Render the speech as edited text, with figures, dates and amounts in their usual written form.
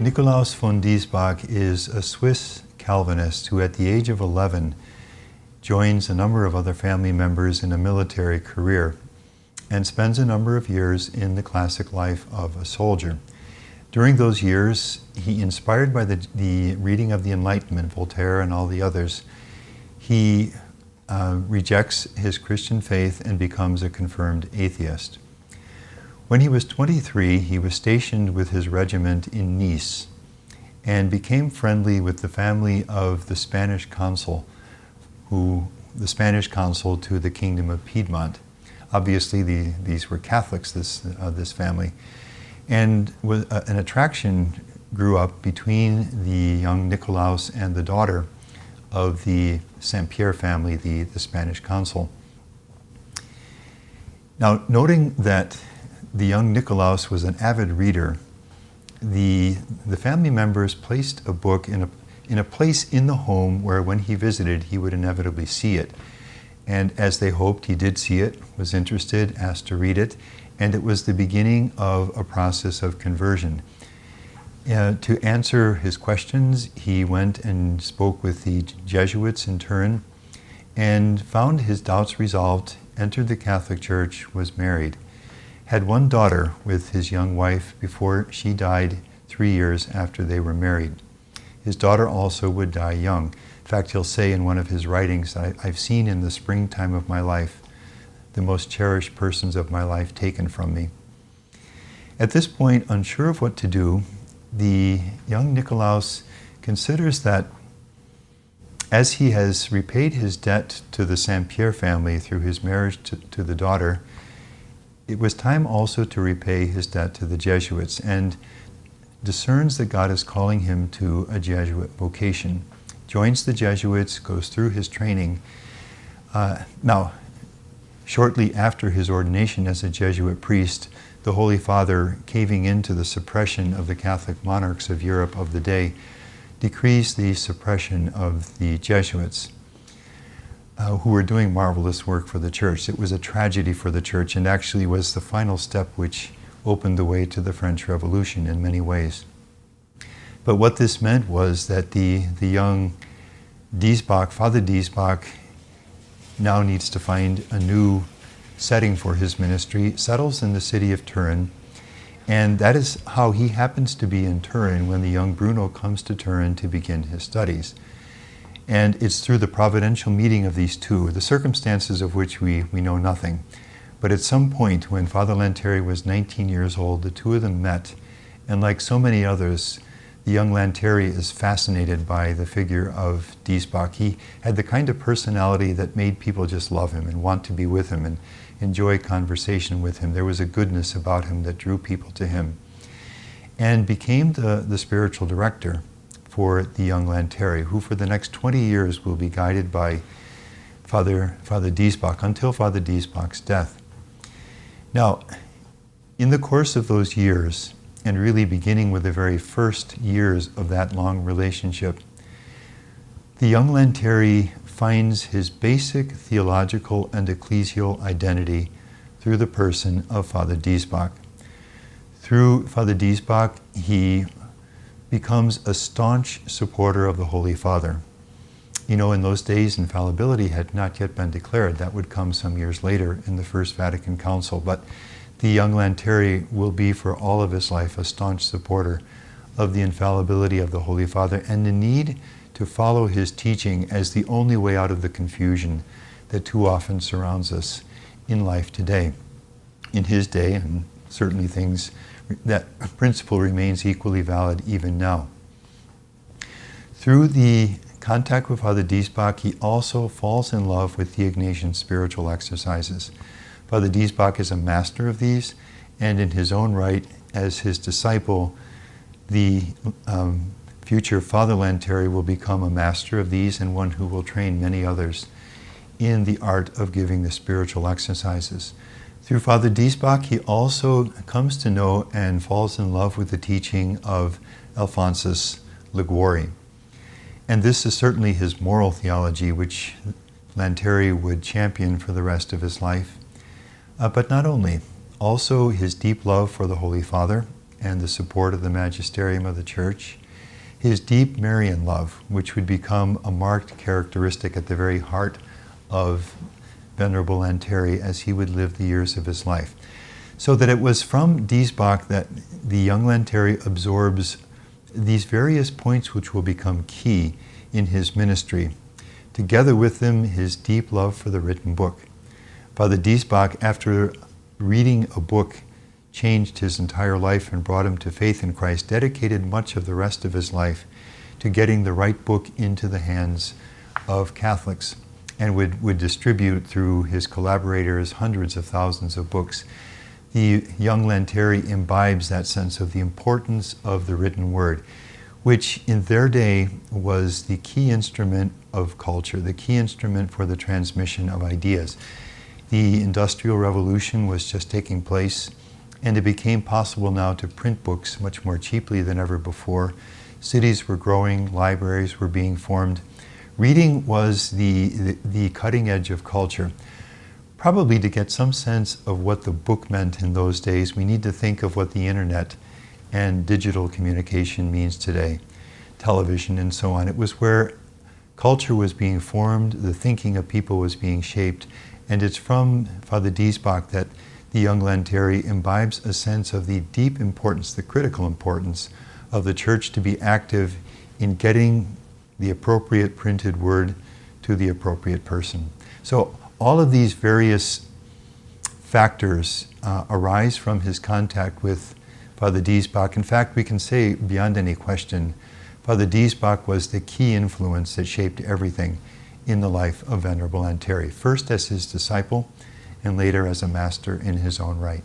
Niklaus von Diessbach is a Swiss Calvinist who at the age of 11 joins a number of other family members in a military career and spends a number of years in the classic life of a soldier. During those years, he, inspired by the reading of the Enlightenment, Voltaire and all the others, he rejects his Christian faith and becomes a confirmed atheist. When he was 23, he was stationed with his regiment in Nice and became friendly with the family of the Spanish consul, the Spanish consul to the Kingdom of Piedmont. Obviously, these were Catholics, this family. And an attraction grew up between the young Niklaus and the daughter of the St. Pierre family, the Spanish consul. Now, noting that the young Niklaus was an avid reader, the family members placed a book in a place in the home where when he visited, he would inevitably see it. And as they hoped, he did see it, was interested, asked to read it, and it was the beginning of a process of conversion. To answer his questions, he went and spoke with the Jesuits in Turin and found his doubts resolved, entered the Catholic Church, was married, had one daughter with his young wife before she died 3 years after they were married. His daughter also would die young. In fact, he'll say in one of his writings, I've seen in the springtime of my life the most cherished persons of my life taken from me. At this point, unsure of what to do, the young Niklaus considers that as he has repaid his debt to the St. Pierre family through his marriage to the daughter, it was time also to repay his debt to the Jesuits, and discerns that God is calling him to a Jesuit vocation. Joins the Jesuits, goes through his training. Now, shortly after his ordination as a Jesuit priest, the Holy Father, caving into the suppression of the Catholic monarchs of Europe of the day, decrees the suppression of the Jesuits, who were doing marvelous work for the Church. It was a tragedy for the Church and actually was the final step which opened the way to the French Revolution in many ways. But what this meant was that the young Diessbach, Father Diessbach, now needs to find a new setting for his ministry, settles in the city of Turin, and that is how he happens to be in Turin when the young Bruno comes to Turin to begin his studies. And it's through the providential meeting of these two, the circumstances of which we know nothing. But at some point when Father Lanteri was 19 years old, the two of them met, and like so many others, the young Lanteri is fascinated by the figure of Diessbach. He had the kind of personality that made people just love him and want to be with him and enjoy conversation with him. There was a goodness about him that drew people to him, and became the spiritual director for the young Lanteri, who for the next 20 years will be guided by Father Diessbach until Father Diessbach's death. Now, in the course of those years, and really beginning with the very first years of that long relationship, the young Lanteri finds his basic theological and ecclesial identity through the person of Father Diessbach. Through Father Diessbach, he becomes a staunch supporter of the Holy Father. You know, in those days, infallibility had not yet been declared. That would come some years later in the First Vatican Council. But the young Lanteri will be for all of his life a staunch supporter of the infallibility of the Holy Father and the need to follow his teaching as the only way out of the confusion that too often surrounds us in life today. In his day, and certainly that principle remains equally valid even now. Through the contact with Father Diessbach, he also falls in love with the Ignatian spiritual exercises. Father Diessbach is a master of these, and in his own right, as his disciple, the future Father Lanteri will become a master of these and one who will train many others in the art of giving the spiritual exercises. Through Father Diessbach, he also comes to know and falls in love with the teaching of Alphonsus Liguori. And this is certainly his moral theology, which Lanteri would champion for the rest of his life. But not only, also his deep love for the Holy Father and the support of the magisterium of the Church, his deep Marian love, which would become a marked characteristic at the very heart of Venerable Lanteri as he would live the years of his life. So that it was from Diessbach that the young Lanteri absorbs these various points which will become key in his ministry, together with them his deep love for the written book. Father Diessbach, after reading a book, changed his entire life and brought him to faith in Christ, dedicated much of the rest of his life to getting the right book into the hands of Catholics, and would distribute through his collaborators hundreds of thousands of books. The young Lanteri imbibes that sense of the importance of the written word, which in their day was the key instrument of culture, the key instrument for the transmission of ideas. The Industrial Revolution was just taking place, and it became possible now to print books much more cheaply than ever before. Cities were growing, libraries were being formed. Reading was the cutting edge of culture. Probably to get some sense of what the book meant in those days, we need to think of what the internet and digital communication means today, television and so on. It was where culture was being formed, the thinking of people was being shaped, and it's from Father Diessbach that the young Lanteri imbibes a sense of the deep importance, the critical importance of the Church to be active in getting the appropriate printed word to the appropriate person. So all of these various factors arise from his contact with Father Diessbach. In fact, we can say beyond any question, Father Diessbach was the key influence that shaped everything in the life of Venerable Lanteri, first as his disciple and later as a master in his own right.